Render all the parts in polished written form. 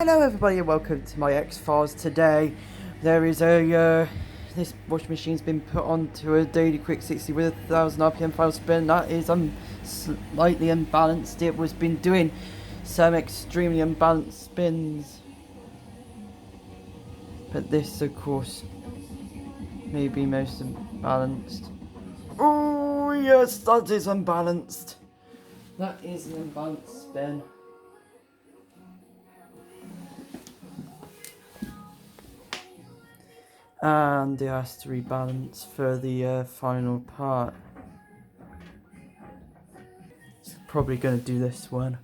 Hello everybody and welcome to my X-Files. Today there is a this washing machine's been put onto a daily quick 60 with 1000 RPM file spin. That is slightly unbalanced. It was been doing some extremely unbalanced spins, but this of course may be most unbalanced. Oh yes, that is unbalanced. That is an unbalanced spin. And it has to rebalance for the final part. It's probably going to do this one.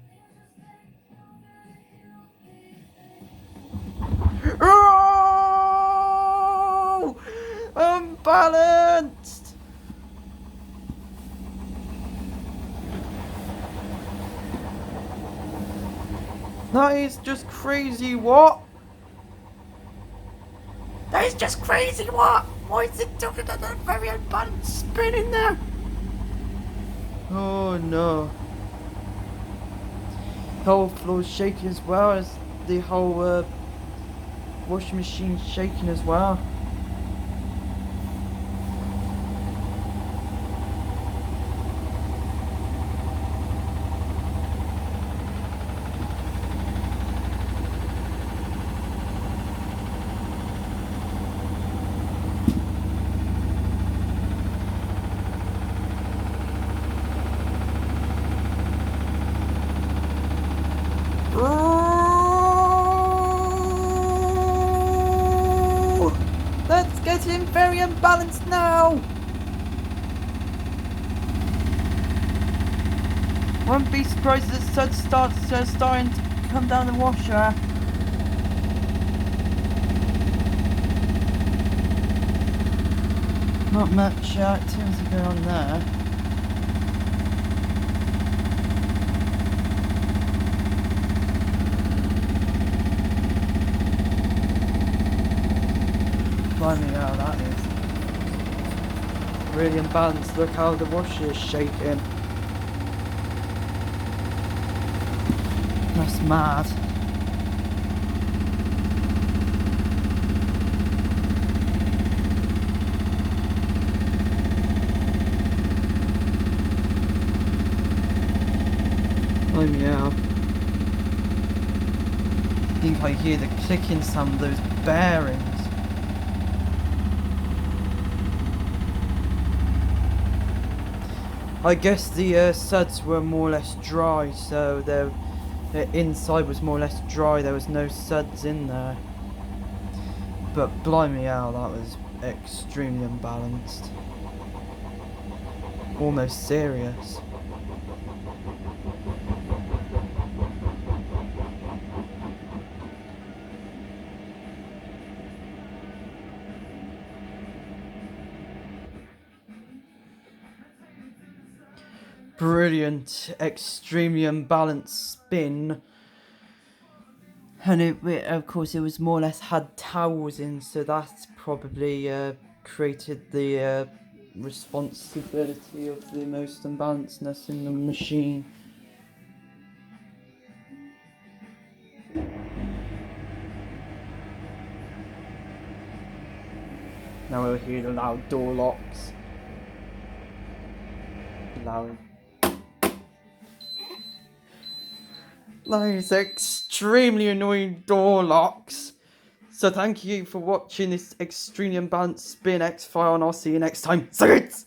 Oh! Unbalanced! That is just crazy, what? That is just crazy, what? Why is it doing that very unbalanced spin in there? Oh no. The whole floor's shaking as well as the whole washing machine shaking as well. That's getting very unbalanced now. Won't be surprised if the sud starts starting to come down the washer. Not much activity going on there. Blimey, how that is. Really unbalanced. Look how the washer is shaking. That's mad. Blimey, out. I think I hear the click in some of those bearings. I guess the suds were more or less dry, so the inside was more or less dry. There was no suds in there. But blimey, that was extremely unbalanced. Almost serious. Brilliant, extremely unbalanced spin. And it, of course, it was more or less had towels in, so that's probably created the responsibility of the most unbalancedness in the machine. Now we'll hear the loud door locks. Loud. Those extremely annoying door locks. So thank you for watching this extremely unbalanced spin X-File, and I'll see you next time. Cigarettes!